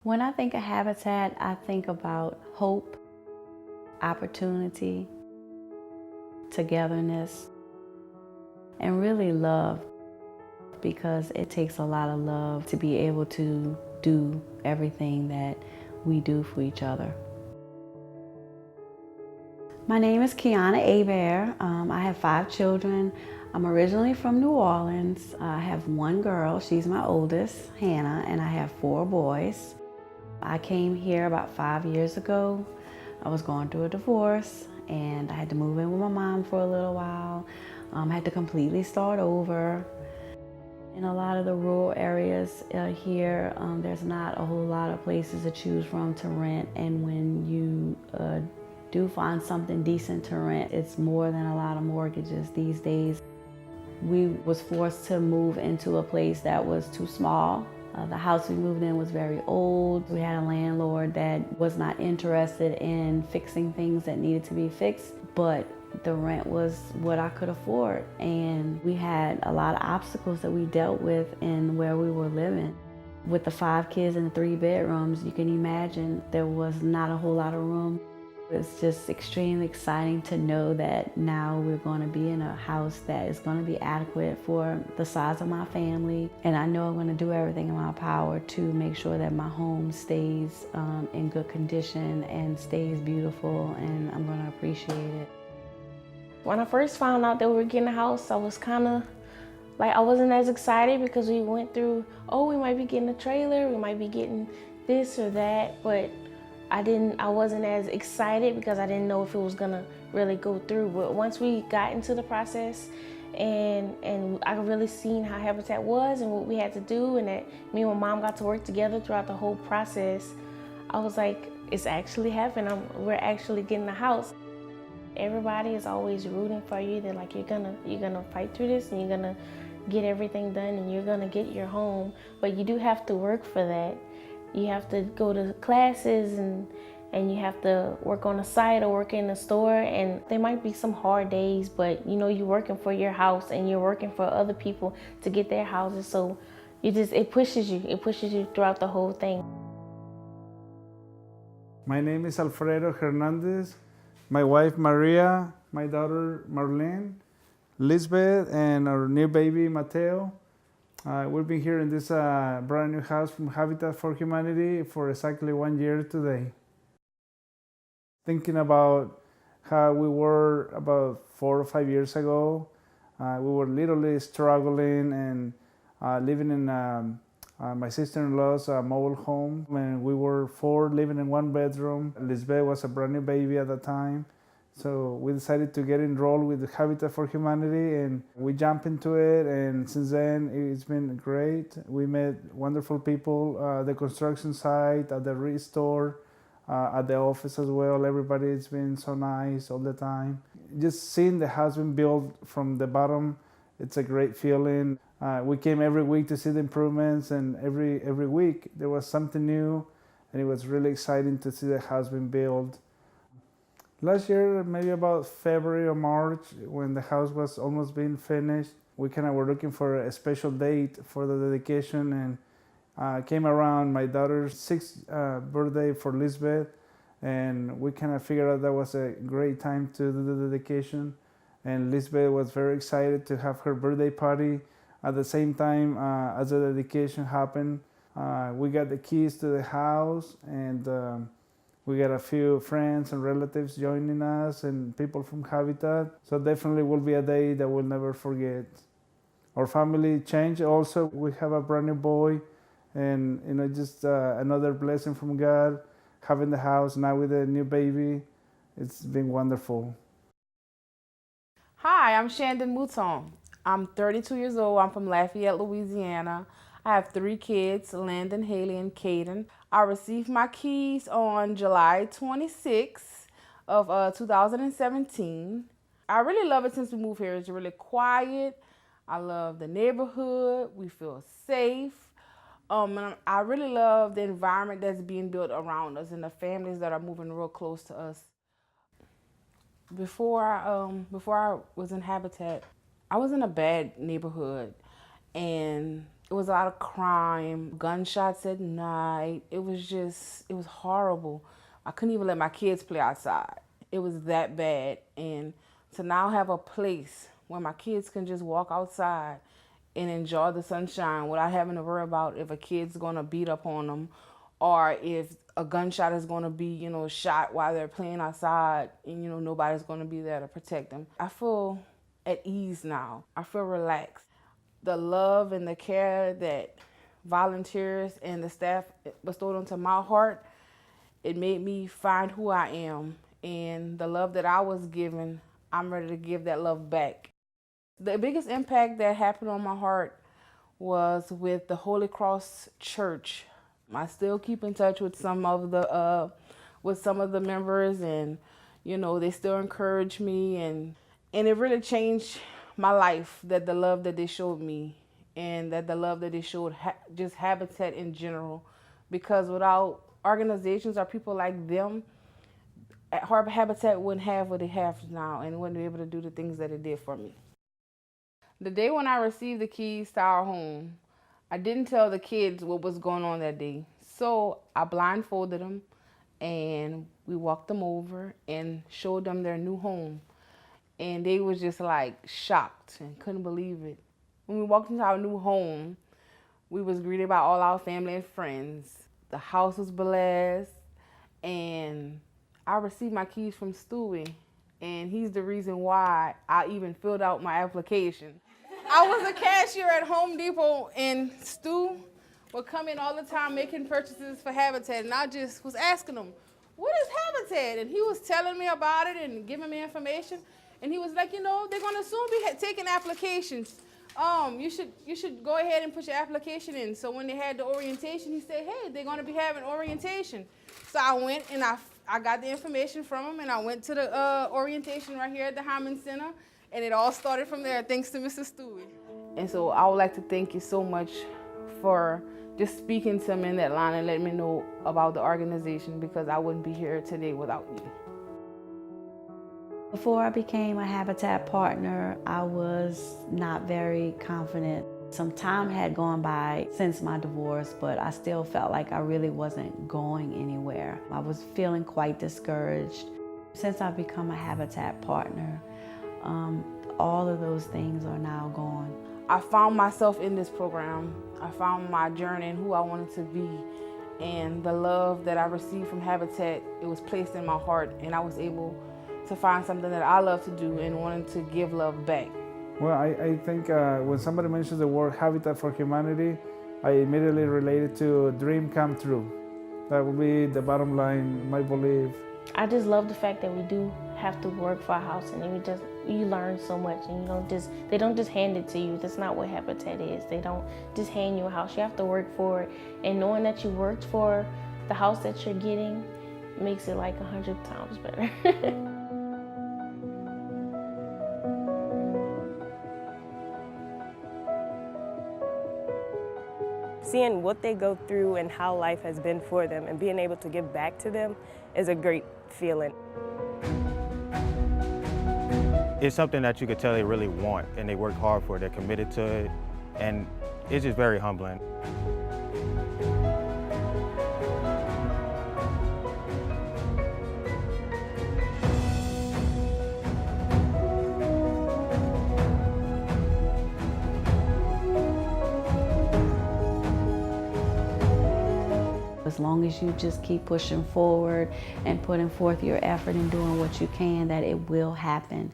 When I think of Habitat, I think about hope, opportunity, togetherness, and really love, because it takes a lot of love to be able to do everything that we do for each other. My name is Kiana Abear. I have 5 children. I'm originally from New Orleans. I have one girl, she's my oldest, Hannah, and I have 4 boys. I came here about 5 years ago. I was going through a divorce and I had to move in with my mom for a little while. I had to completely start over. In a lot of the rural areas here, there's not a whole lot of places to choose from to rent, and when you do find something decent to rent, it's more than a lot of mortgages these days. We was forced to move into a place that was too small. The house we moved in was very old. We had a landlord that was not interested in fixing things that needed to be fixed, but the rent was what I could afford. And we had a lot of obstacles that we dealt with in where we were living. With the 5 kids and 3 bedrooms, you can imagine there was not a whole lot of room. It's just extremely exciting to know that now we're going to be in a house that is going to be adequate for the size of my family. And I know I'm going to do everything in my power to make sure that my home stays in good condition and stays beautiful, and I'm going to appreciate it. When I first found out that we were getting a house, I was kind of like, I wasn't as excited because we went through, oh, we might be getting a trailer, we might be getting this or that, but I wasn't as excited because I didn't know if it was gonna really go through. But once we got into the process and I really seen how Habitat was and what we had to do, and that me and my mom got to work together throughout the whole process, I was like, it's actually happening. We're actually getting a house. Everybody is always rooting for you. They're like, you're gonna fight through this and you're gonna get everything done and you're gonna get your home. But you do have to work for that. You have to go to classes and you have to work on a site or work in a store, and there might be some hard days, but you know you're working for your house and you're working for other people to get their houses, so it pushes you throughout the whole thing. My name is Alfredo Hernandez, my wife Maria, my daughter Marlene, Lisbeth, and our new baby Mateo. We've been here in this brand new house from Habitat for Humanity for exactly 1 year today. Thinking about how we were about 4 or 5 years ago, we were literally struggling and living in my sister-in-law's mobile home. When we were 4 living in 1 bedroom, Lisbeth was a brand new baby at the time. So we decided to get enrolled with the Habitat for Humanity, and we jumped into it, and since then it's been great. We met wonderful people at the construction site, at the restore, at the office as well. Everybody's been so nice all the time. Just seeing the house being built from the bottom, it's a great feeling. We came every week to see the improvements, and every week there was something new, and it was really exciting to see the house being built. Last year, maybe about February or March, when the house was almost being finished, we kind of were looking for a special date for the dedication, and came around my daughter's 6th birthday for Lisbeth, and we kind of figured out that was a great time to do the dedication. And Lisbeth was very excited to have her birthday party at the same time as the dedication happened. We got the keys to the house, and we got a few friends and relatives joining us and people from Habitat. So definitely will be a day that we'll never forget. Our family changed also. We have a brand new boy, and just another blessing from God, having the house now with a new baby. It's been wonderful. Hi, I'm Shandon Mouton. I'm 32 years old. I'm from Lafayette, Louisiana. I have 3 kids, Landon, Haley, and Caden. I received my keys on July 26th of 2017. I really love it since we moved here. It's really quiet. I love the neighborhood. We feel safe. And I really love the environment that's being built around us and the families that are moving real close to us. Before I was in Habitat, I was in a bad neighborhood. and it was a lot of crime, gunshots at night. It was horrible. I couldn't even let my kids play outside. It was that bad. And to now have a place where my kids can just walk outside and enjoy the sunshine without having to worry about if a kid's gonna beat up on them or if a gunshot is gonna be, shot while they're playing outside and, nobody's gonna be there to protect them. I feel at ease now. I feel relaxed. The love and the care that volunteers and the staff bestowed onto my heart, it made me find who I am. And the love that I was given, I'm ready to give that love back. The biggest impact that happened on my heart was with the Holy Cross Church. I still keep in touch with some of the members, and they still encourage me, and it really changed my life, that the love that they showed me and that the love that they showed just Habitat in general. Because without organizations or people like them, Habitat wouldn't have what they have now and wouldn't be able to do the things that it did for me. The day when I received the keys to our home, I didn't tell the kids what was going on that day. So I blindfolded them and we walked them over and showed them their new home. And they was just like shocked and couldn't believe it. When we walked into our new home, we was greeted by all our family and friends. The house was blessed, and I received my keys from Stewie, and he's the reason why I even filled out my application. I was a cashier at Home Depot, and Stu would come in all the time making purchases for Habitat, and I just was asking him, what is Habitat? And he was telling me about it and giving me information. And he was like, they're gonna soon be taking applications. You should go ahead and put your application in. So when they had the orientation, he said, hey, they're gonna be having orientation. So I went and I got the information from him, and I went to the orientation right here at the Hyman Center, and it all started from there, thanks to Mr. Stewie. And so I would like to thank you so much for just speaking to me in that line and letting me know about the organization, because I wouldn't be here today without you. Before I became a Habitat partner, I was not very confident. Some time had gone by since my divorce, but I still felt like I really wasn't going anywhere. I was feeling quite discouraged. Since I've become a Habitat partner, all of those things are now gone. I found myself in this program. I found my journey and who I wanted to be. And the love that I received from Habitat, it was placed in my heart, and I was able to find something that I love to do and wanted to give love back. Well, I think when somebody mentions the word Habitat for Humanity, I immediately relate it to a dream come true. That would be the bottom line, my belief. I just love the fact that we do have to work for a house, and then you learn so much, and they don't just hand it to you. That's not what Habitat is. They don't just hand you a house. You have to work for it, and knowing that you worked for the house that you're getting makes it like 100 times better. Seeing what they go through and how life has been for them and being able to give back to them is a great feeling. It's something that you could tell they really want, and they work hard for it, they're committed to it, and it's just very humbling. As long as you just keep pushing forward and putting forth your effort and doing what you can, that it will happen.